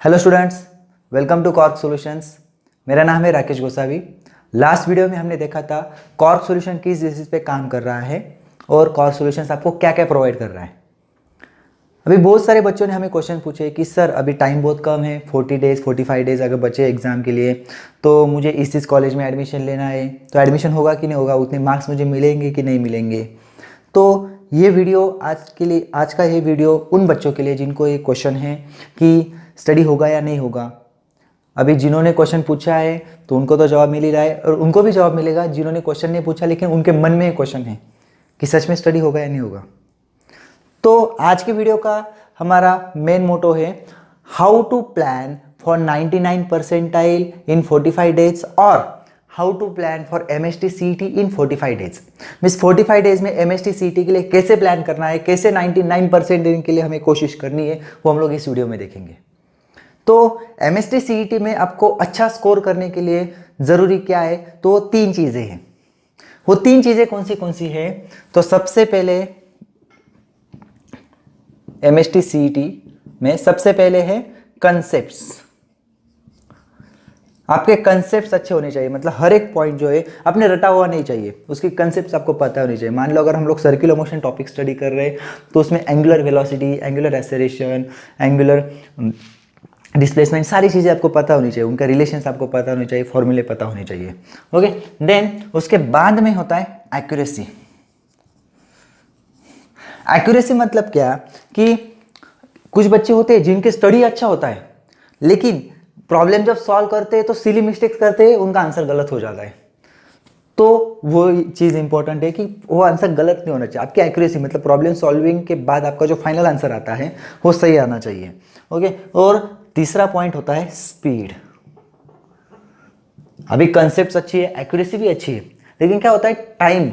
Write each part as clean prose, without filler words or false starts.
Hello students, welcome to Cork Solutions. मेरा नाम है राकेश गोसावी। लास्ट वीडियो में हमने देखा था कॉर्क सॉल्यूशन किस बेसिस पे काम कर रहा है और कॉर्क सॉल्यूशंस आपको क्या क्या प्रोवाइड कर रहा है। अभी बहुत सारे बच्चों ने हमें क्वेश्चन पूछे कि सर अभी टाइम बहुत कम है, 40 डेज़ 45 डेज़ अगर बचे एग्ज़ाम के लिए, तो मुझे इस कॉलेज में एडमिशन लेना है, तो एडमिशन होगा कि नहीं होगा, उतने मार्क्स मुझे मिलेंगे कि नहीं मिलेंगे। तो ये वीडियो आज का ये वीडियो उन बच्चों के लिए जिनको ये क्वेश्चन है कि स्टडी होगा या नहीं होगा। अभी जिन्होंने क्वेश्चन पूछा है तो उनको तो जवाब मिल ही रहा है, और उनको भी जवाब मिलेगा जिन्होंने क्वेश्चन नहीं पूछा लेकिन उनके मन में ये क्वेश्चन है कि सच में स्टडी होगा या नहीं होगा। तो आज के वीडियो का हमारा मेन मोटो है how to plan for 99 percentile in 45 days और how to plan for MST CET in 45 days. Means 45 days में MST CET के लिए कैसे प्लान करना है, कैसे 99% देने के लिए हमें कोशिश करनी है, वो हम लोग इस वीडियो में देखेंगे। तो MST CET में आपको अच्छा स्कोर करने के लिए ज़रूरी क्या है, तो वो तीन चीज़ें हैं। वो तीन चीज़ें कौन सी है? तो सबसे पहले MST CET में सबसे पहले है कंसेप्ट्स। आपके कंसेप्ट्स अच्छे होने चाहिए, मतलब हर एक पॉइंट जो है आपने रटा हुआ नहीं चाहिए, उसकी कंसेप्ट्स आपको पता होनी चाहिए। मान लो अगर हम लोग सर्कुलर मोशन टॉपिक स्टडी कर रहे हैं तो उसमें angular velocity, angular acceleration, angular displacement, सारी चीज़ें आपको पता होनी चाहिए, उनका रिलेशंस आपको पता होनी चाहिए, फॉर्मूले पता होने चाहिए। ओके, देन उसके बाद में होता है एक्यूरेसी। एक्यूरेसी मतलब क्या कि कुछ बच्चे होते हैं जिनके स्टडी अच्छा होता है लेकिन प्रॉब्लम जब सॉल्व करते हैं तो सिली मिस्टेक्स करते हैं, उनका आंसर गलत हो जाता है। तो वो चीज़ इंपॉर्टेंट है कि वो आंसर गलत नहीं होना चाहिए। आपकी एक्यूरेसी मतलब प्रॉब्लम सॉल्विंग के बाद आपका जो फाइनल आंसर आता है वो सही आना चाहिए। ओके, और तीसरा पॉइंट होता है स्पीड। अभी कंसेप्ट अच्छी है, एक्यूरेसी भी अच्छी है, लेकिन क्या होता है टाइम,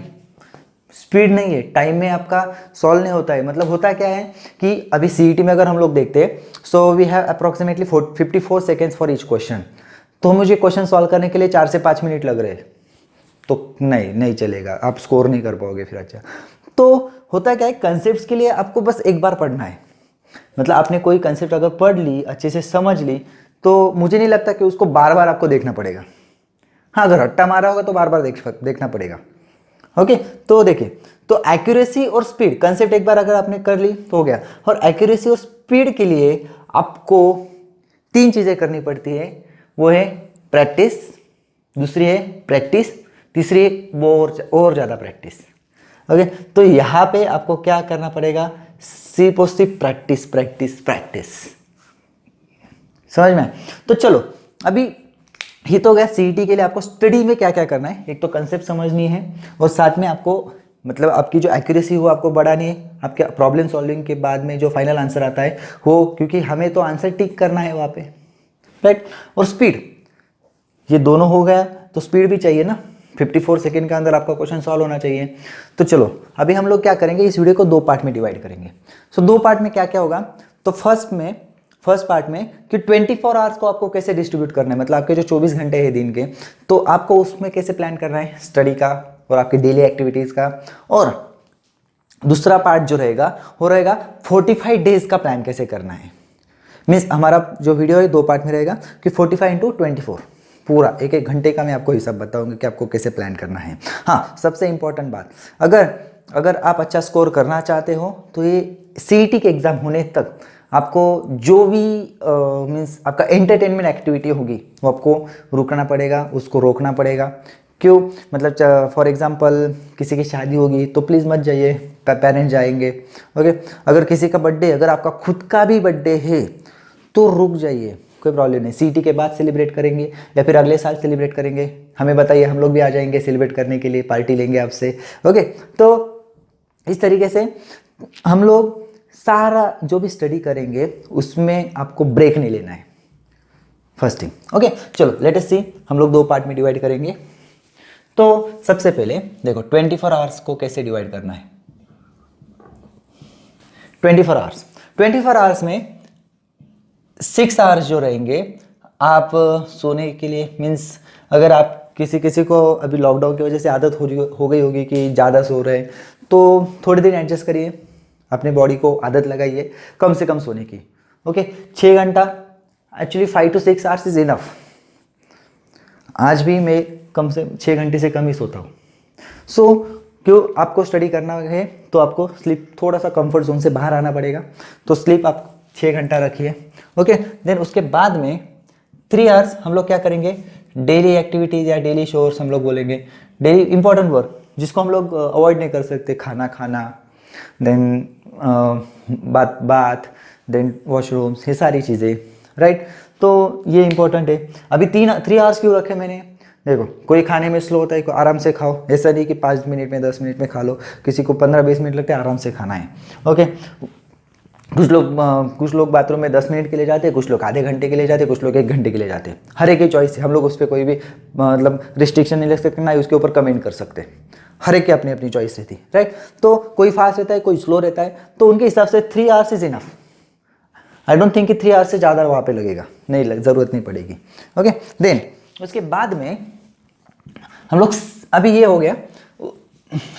स्पीड नहीं है, टाइम में आपका सॉल्व नहीं होता है। मतलब होता क्या है कि अभी CET में अगर हम लोग देखते हैं, so we have approximately 54 seconds for each question. तो मुझे क्वेश्चन सॉल्व करने के लिए 4 से 5 मिनट लग रहे हैं, तो नहीं चलेगा, आप स्कोर नहीं कर पाओगे फिर। अच्छा, तो होता क्या है, कंसेप्ट के लिए आपको बस एक बार पढ़ना है। मतलब आपने कोई कंसेप्ट अगर पढ़ ली, अच्छे से समझ ली, तो मुझे नहीं लगता कि उसको बार बार आपको देखना पड़ेगा। हाँ, अगर रट्टा मारा होगा तो बार बार देखना पड़ेगा। ओके, तो देखिए, तो एक्यूरेसी और स्पीड, कंसेप्ट एक बार अगर आपने कर ली तो हो गया। और एक्यूरेसी और स्पीड के लिए आपको तीन चीज़ें करनी पड़ती है। वो है प्रैक्टिस, दूसरी है प्रैक्टिस, तीसरी है वो और ज़्यादा प्रैक्टिस। ओके, तो यहाँ पे आपको क्या करना पड़ेगा, सिर्फ और सिर्फ प्रैक्टिस प्रैक्टिस प्रैक्टिस। समझ में? तो चलो, अभी ये तो हो गया CET के लिए आपको स्टडी में क्या क्या करना है। एक तो कंसेप्ट समझनी है और साथ में आपको मतलब आपकी जो एक्यूरेसी हो आपको बढ़ानी है, आपके प्रॉब्लम सॉल्विंग के बाद में जो फाइनल आंसर आता है वो, क्योंकि हमें तो आंसर टिक करना है वहाँ पे, राइट। और स्पीड, ये दोनों हो गया, तो स्पीड भी चाहिए ना। 54 सेकेंड के अंदर आपका क्वेश्चन सॉल्व होना चाहिए। तो चलो, अभी हम लोग क्या करेंगे, इस वीडियो को दो पार्ट में डिवाइड करेंगे। सो दो पार्ट में क्या क्या होगा, तो फर्स्ट पार्ट में कि 24 आवर्स को आपको कैसे डिस्ट्रीब्यूट करना है, मतलब आपके जो 24 घंटे हैं दिन के, तो आपको उसमें कैसे प्लान करना है स्टडी का और आपकी डेली एक्टिविटीज़ का। और दूसरा पार्ट जो रहेगा वो रहेगा 45 डेज का प्लान कैसे करना है। मीन्स हमारा जो वीडियो है दो पार्ट में रहेगा कि 45 × 24 पूरा एक एक घंटे का मैं आपको हिसाब बताऊंगा कि आपको कैसे प्लान करना है। हाँ, सबसे इंपॉर्टेंट बात, अगर आप अच्छा स्कोर करना चाहते हो तो ये CET के एग्ज़ाम होने तक आपको जो भी मीन्स आपका एंटरटेनमेंट एक्टिविटी होगी वो आपको रुकना पड़ेगा, उसको रोकना पड़ेगा। क्यों? मतलब फॉर एग्जांपल किसी की शादी होगी तो प्लीज़ मत जाइए, पेरेंट्स जाएंगे। ओके, अगर किसी का बर्थडे, अगर आपका खुद का भी बर्थडे है तो रुक जाइए, कोई प्रॉब्लम नहीं। CET के बाद सेलिब्रेट करेंगे या फिर अगले साल सेलिब्रेट करेंगे, हमें बताइए, हम लोग भी आ जाएंगे सेलिब्रेट करने के लिए, पार्टी लेंगे आपसे। ओके, तो इस तरीके से हम लोग सारा जो भी स्टडी करेंगे उसमें आपको ब्रेक नहीं लेना है, फर्स्ट थिंग। ओके, चलो लेट अस सी, हम लोग दो पार्ट में डिवाइड करेंगे। तो सबसे पहले देखो 24 आवर्स को कैसे डिवाइड करना है। 24 आवर्स में 6 आवर्स जो रहेंगे आप सोने के लिए, मीन्स अगर आप किसी को अभी लॉकडाउन की वजह से आदत हो गई होगी कि ज़्यादा सो रहे हैं, तो थोड़ी देर एडजस्ट करिए, अपने बॉडी को आदत लगाइए कम से कम सोने की। ओके, 6 घंटा actually 5 to 6 hours is enough. आज भी मैं कम से 6 घंटे से कम ही सोता हूँ। सो क्यों आपको स्टडी करना है तो आपको स्लीप थोड़ा सा कंफर्ट जोन से बाहर आना पड़ेगा, तो स्लीप आप 6 घंटा रखिए। ओके, देन उसके बाद में 3 आवर्स हम लोग क्या करेंगे, डेली एक्टिविटीज़ या डेली शोर्स हम लोग बोलेंगे, डेली इंपॉर्टेंट वर्क जिसको हम लोग अवॉइड नहीं कर सकते, खाना खाना, देन बात, देन वॉशरूम्स, ये सारी चीज़ें, राइट। तो ये इंपॉर्टेंट है। अभी 3 आवर्स क्यों रखे मैंने, देखो कोई खाने में स्लो होता है, कोई आराम से खाओ, ऐसा नहीं कि 5 मिनट में 10 मिनट में खा लो, किसी को 15-20 मिनट लगते हैं, आराम से खाना है। ओके, कुछ लोग बाथरूम में 10 मिनट के लिए जाते हैं, कुछ लोग आधे घंटे के लिए जाते हैं, कुछ लोग 1 घंटे के लिए जाते हैं। हर एक की चॉइस है, हम लोग उस पर कोई भी मतलब रिस्ट्रिक्शन नहीं ले सकते, ना ही उसके ऊपर कमेंट कर सकते। हर एक की अपनी अपनी चॉइस रहती है, राइट। तो कोई फास्ट रहता है, कोई स्लो रहता है, तो उनके हिसाब से 3 hours is enough. I don't think कि 3 आवर्स से ज़्यादा वहाँ पे लगेगा, ज़रूरत नहीं पड़ेगी। ओके, देन उसके बाद में हम लोग, अभी ये हो गया,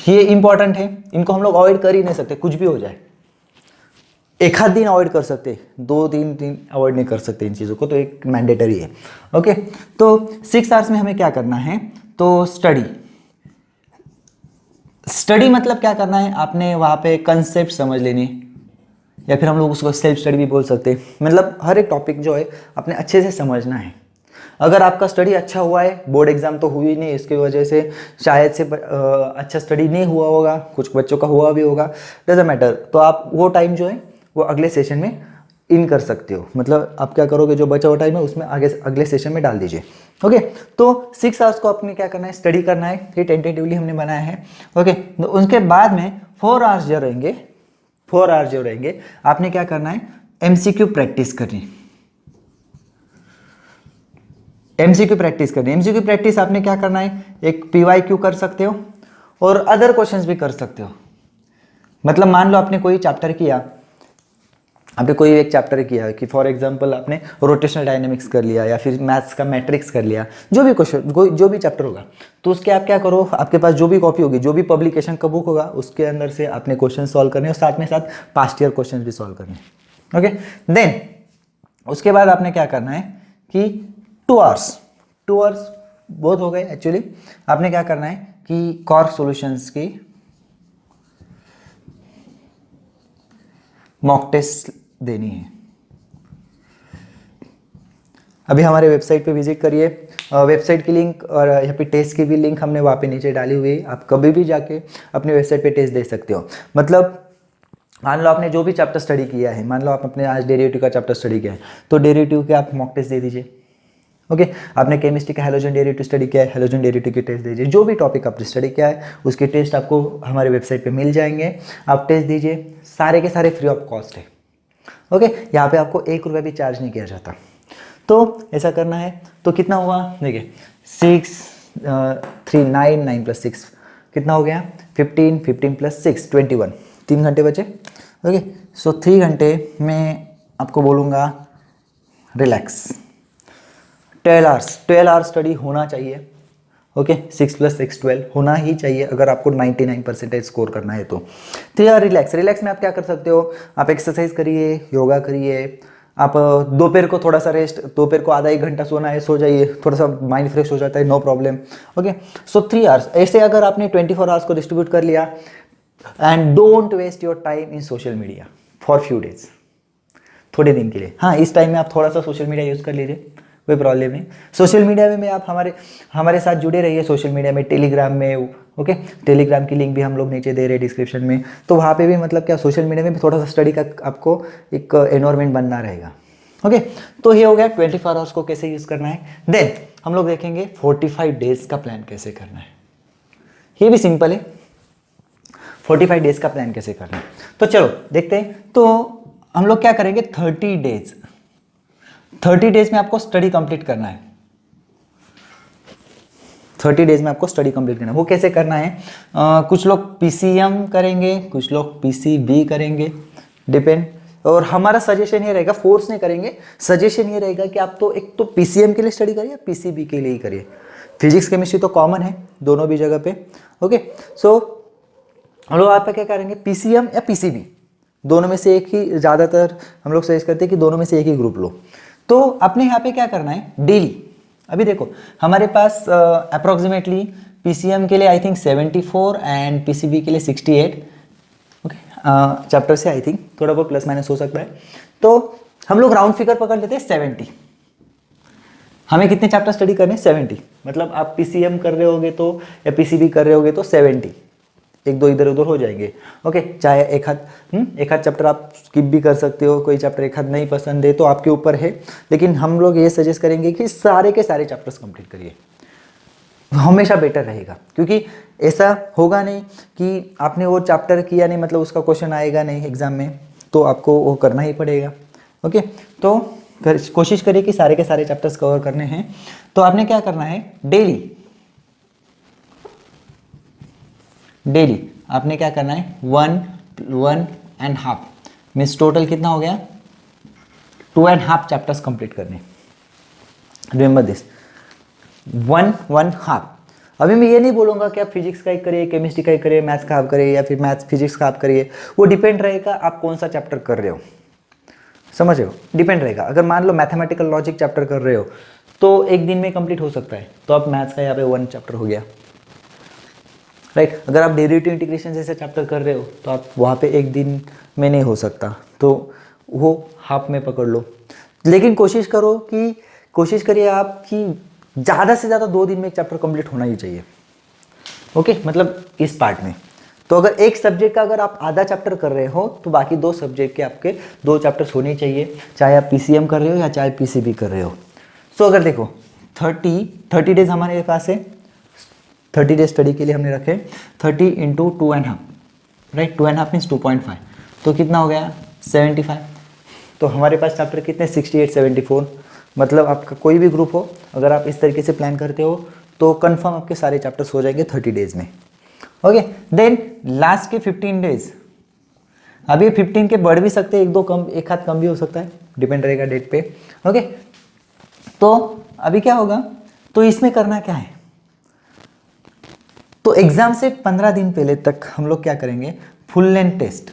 ये इंपॉर्टेंट है, इनको हम लोग अवॉइड कर ही नहीं सकते, कुछ भी हो जाए। एक आध दिन अवॉइड कर सकते, 2-3 दिन अवॉइड नहीं कर सकते इन चीज़ों को, तो एक मैंडेटरी है। ओके, तो 6 आवर्स में हमें क्या करना है, तो स्टडी मतलब क्या करना है, आपने वहाँ पे कंसेप्ट समझ लेनी, या फिर हम लोग उसको सेल्फ स्टडी भी बोल सकते हैं। मतलब हर एक टॉपिक जो है आपने अच्छे से समझना है। अगर आपका स्टडी अच्छा हुआ है, बोर्ड एग्जाम तो हुई नहीं, इसकी वजह से शायद से अच्छा स्टडी नहीं हुआ होगा, कुछ बच्चों का हुआ भी होगा, डजंट मैटर, तो आप वो टाइम जो है वो अगले सेशन में इन कर सकते हो। मतलब आप क्या करोगे, जो बचा हुआ टाइम है उसमें आगे अगले सेशन में डाल दीजिए। ओके, तो 6 आवर्स को आपने क्या करना है, स्टडी करना है, ये टेंटेटिवली हमने बनाया है। ओके, तो उसके बाद में 4 आवर्स जो रहेंगे आपने क्या करना है, एमसीक्यू प्रैक्टिस करनी। एमसीक्यू प्रैक्टिस आपने क्या करना है, एक पीवाईक्यू कर सकते हो और अदर क्वेश्चंस भी कर सकते हो। मतलब मान लो आपने कोई चैप्टर किया, आपने कोई एक चैप्टर किया कि फॉर एग्जांपल आपने रोटेशनल डायनेमिक्स कर लिया, या फिर मैथ्स का मैट्रिक्स कर लिया, जो भी क्वेश्चन, जो भी चैप्टर होगा, तो उसके आप क्या करो, आपके पास जो भी कॉपी होगी, जो भी पब्लिकेशन का बुक होगा, उसके अंदर से आपने क्वेश्चन सॉल्व करने और साथ में साथ पास्ट ईयर क्वेश्चन भी सॉल्व करने। ओके, देन उसके बाद आपने क्या करना है कि 2 आवर्स बहुत हो गए एक्चुअली। आपने क्या करना है कि कॉर्क सॉल्यूशंस की मॉक टेस्ट देनी है। अभी हमारे वेबसाइट पे विजिट करिए, वेबसाइट की लिंक और यहाँ पे टेस्ट की भी लिंक हमने वहाँ पे नीचे डाली हुई है, आप कभी भी जाके अपने वेबसाइट पे टेस्ट दे सकते हो। मतलब मान लो आपने जो भी चैप्टर स्टडी किया है, मान लो आप अपने आज डेरिवेटिव का चैप्टर स्टडी किया है, तो डेरिवेटिव के आप मॉक टेस्ट दे दीजिए। ओके, आपने केमिस्ट्री का हैलोजन डेरिवेटिव स्टडी किया है, हैलोजन डेरिवेटिव की टेस्ट दीजिए। जो भी टॉपिक आपने स्टडी किया है उसके टेस्ट आपको हमारे वेबसाइट पे मिल जाएंगे, आप टेस्ट दीजिए, सारे के सारे फ्री ऑफ कॉस्ट है। ओके, यहाँ पे आपको 1 रुपया भी चार्ज नहीं किया जाता। तो ऐसा करना है, तो कितना हुआ, देखिए 6 3 9 9 + 6 कितना हो गया, 15 + 6 21, 3 घंटे बचे। ओके, सो 3 घंटे में आपको बोलूँगा रिलैक्स। 12 आवर्स स्टडी होना चाहिए। ओके, 6 + 6 12 होना ही चाहिए अगर आपको 99% स्कोर करना है तो। 3 आवर रिलैक्स में आप क्या कर सकते हो, आप एक्सरसाइज करिए, योगा करिए, आप दोपहर को थोड़ा सा रेस्ट, दोपहर को आधा 1 घंटा सोना है, सो जाइए, थोड़ा सा माइंड फ्रेश हो जाता है, no problem. Okay, so 3 hours ऐसे अगर आपने 24 आवर्स को डिस्ट्रीब्यूट कर लिया। And don't waste your time in social media for few days, थोड़े दिन के लिए। हाँ, इस टाइम में आप थोड़ा सा सोशल मीडिया यूज़ कर लीजिए, कोई प्रॉब्लम नहीं। सोशल मीडिया में आप हमारे साथ जुड़े रहिए, सोशल मीडिया में, टेलीग्राम में। ओके, टेलीग्राम की लिंक भी हम लोग नीचे दे रहे हैं डिस्क्रिप्शन में, तो वहाँ पे भी मतलब क्या, सोशल मीडिया में भी थोड़ा सा स्टडी का आपको एक एनवायरमेंट बनना रहेगा। ओके, तो ये हो गया 24 आवर्स को कैसे यूज़ करना है। देन हम लोग देखेंगे 45 डेज का प्लान कैसे करना है। ये भी सिंपल है, 45 डेज का प्लान कैसे करना है, तो चलो देखते हैं। तो हम लोग क्या करेंगे, 30 डेज में आपको स्टडी कंप्लीट करना है। 30 डेज में आपको स्टडी कंप्लीट करना है। वो कैसे करना है, कुछ लोग पीसीएम करेंगे, कुछ लोग पीसीबी करेंगे, डिपेंड। और हमारा सजेशन ये रहेगा, फोर्स नहीं करेंगे, सजेशन ये रहेगा कि आप तो एक तो पीसीएम के लिए स्टडी करिए, पीसीबी के लिए ही करिए। फिजिक्स केमिस्ट्री तो कॉमन है दोनों भी जगह पे। ओके, सो हम लोग आप क्या करेंगे, पीसीएम या पीसीबी, दोनों में से एक ही, ज़्यादातर हम लोग सजेस्ट करते हैं कि दोनों में से एक ही ग्रुप लो। तो आपने यहाँ पे क्या करना है डेली। अभी देखो हमारे पास अप्रोक्सीमेटली पीसीएम के लिए आई थिंक 74 एंड पीसीबी के लिए 68 ओके चैप्टर से आई थिंक थोड़ा बहुत प्लस माइनस हो सकता है। तो हम लोग राउंड फिगर पकड़ लेते हैं 70। हमें कितने चैप्टर स्टडी करने हैं 70, मतलब आप पीसीएम कर रहे होगे तो या पीसीबी कर रहे होगे तो 70, एक दो इधर उधर हो जाएंगे ओके। चाहे एक आध चैप्टर आप स्किप भी कर सकते हो, कोई चैप्टर एक आध नहीं पसंद है तो आपके ऊपर है, लेकिन हम लोग ये सजेस्ट करेंगे कि सारे के सारे चैप्टर्स कंप्लीट करिए, हमेशा बेटर रहेगा। क्योंकि ऐसा होगा नहीं कि आपने वो चैप्टर किया नहीं मतलब उसका क्वेश्चन आएगा नहीं एग्जाम में, तो आपको वो करना ही पड़ेगा ओके। तो कोशिश करिए कि सारे के सारे चैप्टर्स कवर करने हैं। तो आपने क्या करना है डेली आपने क्या करना है 1.5 मीन्स टोटल कितना हो गया 2.5 चैप्टर्स कंप्लीट करने। Remember this 1.5। अभी मैं ये नहीं बोलूँगा कि आप फिजिक्स का ही करिए, केमिस्ट्री का ही करिए, मैथ्स का आप करिए या फिर मैथ्स फिजिक्स का आप करिए, वो डिपेंड रहेगा आप कौन सा चैप्टर कर रहे हो, समझ रहे हो, डिपेंड रहेगा। अगर मान लो मैथमेटिकल लॉजिक चैप्टर कर रहे हो तो एक दिन में कंप्लीट हो सकता है, तो आप मैथ्स का यहाँ पे 1 चैप्टर हो गया राइट। अगर आप डेरिवेटिव इंटीग्रेशन जैसे चैप्टर कर रहे हो तो आप वहाँ पे एक दिन में नहीं हो सकता, तो वो हाफ में पकड़ लो। लेकिन कोशिश करिए आप कि ज़्यादा से ज़्यादा 2 दिन में एक चैप्टर कंप्लीट होना ही चाहिए ओके, मतलब इस पार्ट में। तो अगर एक सब्जेक्ट का अगर आप आधा चैप्टर कर रहे हो तो बाकी 2 सब्जेक्ट के आपके 2 चैप्टर्स होने चाहिए, चाहे आप पीसीएम कर रहे हो या चाहे पीसीबी कर रहे हो। सो अगर देखो 30 डेज हमारे पास है, 30 डेज स्टडी के लिए हमने रखे 30 इंटू 2.5 राइट, 2.5 मीन्स 2.5, तो कितना हो गया 75। तो हमारे पास चैप्टर कितने 68 74, मतलब आपका कोई भी ग्रुप हो अगर आप इस तरीके से प्लान करते हो तो कंफर्म आपके सारे चैप्टर्स हो जाएंगे 30 डेज में ओके। देन लास्ट के 15 डेज, अभी 15 के बढ़ भी सकते हैं, एक हाथ कम भी हो सकता है, डिपेंड रहेगा डेट पे ओके। तो अभी क्या होगा, तो इसमें करना क्या है, तो एग्जाम से 15 दिन पहले तक हम लोग क्या करेंगे फुल लेंथ टेस्ट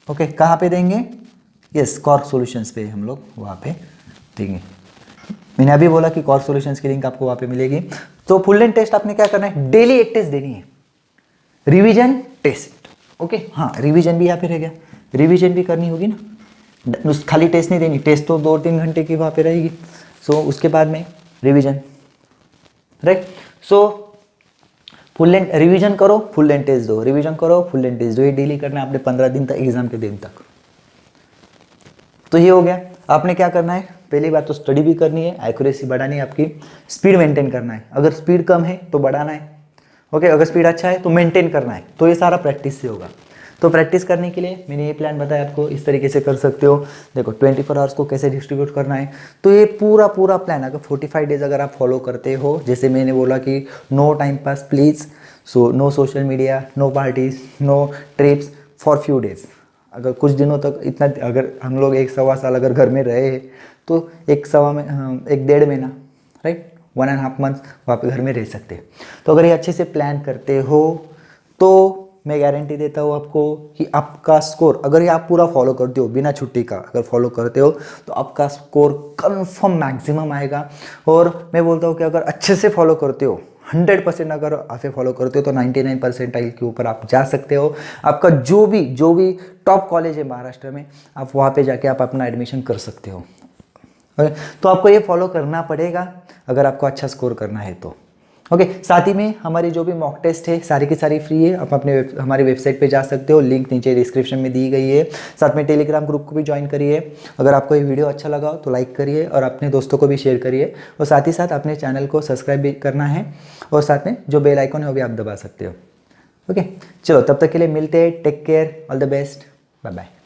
ओके। कहाँ पे देंगे, यस कॉर्क सॉल्यूशंस पे हम लोग वहाँ पे देंगे। मैंने अभी बोला कि कॉर्क सॉल्यूशंस की लिंक आपको वहाँ पे मिलेगी। तो फुल लेंथ टेस्ट आपने क्या करना है, डेली एक टेस्ट देनी है, रिवीजन टेस्ट ओके। हाँ रिवीजन भी यहाँ पे रह गया, रिवीजन भी करनी होगी ना, खाली टेस्ट नहीं देनी, टेस्ट तो 2-3 घंटे की वहाँ पे रहेगी। सो उसके बाद में revision right. So full length revision करो, फुल लेंथ टेस्ट दो, रिवीजन करो, फुल लेंथ टेस्ट दो, ये डेली करना है आपने 15 दिन तक, एग्जाम के दिन तक। तो ये हो गया। आपने क्या करना है, पहली बात तो स्टडी भी करनी है, एक्यूरेसी बढ़ानी है, आपकी स्पीड मेंटेन करना है। अगर स्पीड कम है तो बढ़ाना है ओके, अगर स्पीड अच्छा है तो मेंटेन करना है। तो ये सारा प्रैक्टिस से होगा। तो प्रैक्टिस करने के लिए मैंने ये प्लान बताया आपको, इस तरीके से कर सकते हो। देखो 24 आवर्स को कैसे डिस्ट्रीब्यूट करना है, तो ये पूरा प्लान अगर 45 डेज अगर आप फॉलो करते हो, जैसे मैंने बोला कि no time pass please, so no social media, no parties, no trips for few days. अगर कुछ दिनों तक इतना, अगर हम लोग 1-1.25 साल अगर घर में रहे तो 1-1.5 महीना राइट, 1.5 मंथ वहाँ पे घर में रह सकते हैं। तो अगर ये अच्छे से प्लान करते हो तो मैं गारंटी देता हूँ आपको कि आपका स्कोर, अगर ये आप पूरा फॉलो करते हो बिना छुट्टी का अगर फॉलो करते हो तो आपका स्कोर कंफर्म मैक्सिमम आएगा। और मैं बोलता हूँ कि अगर अच्छे से फॉलो करते हो 100% अगर आप फॉलो करते हो तो 99 परसेंटाइल के ऊपर आप जा सकते हो। आपका जो भी टॉप कॉलेज है महाराष्ट्र में, आप वहाँ पे जाके आप अपना एडमिशन कर सकते हो। तो आपको ये फॉलो करना पड़ेगा अगर आपको अच्छा स्कोर करना है तो ओके। साथ ही में हमारी जो भी मॉक टेस्ट है सारी की सारी फ्री है, आप हमारी वेबसाइट पे जा सकते हो, लिंक नीचे डिस्क्रिप्शन में दी गई है। साथ में टेलीग्राम ग्रुप को भी ज्वाइन करिए। अगर आपको ये वीडियो अच्छा लगा हो तो लाइक करिए और अपने दोस्तों को भी शेयर करिए, और साथ ही साथ अपने चैनल को सब्सक्राइब भी करना है, और साथ में जो बेल आइकन है वो भी आप दबा सकते हो ओके। चलो तब तक के लिए मिलते हैं, take care, all the best, bye bye.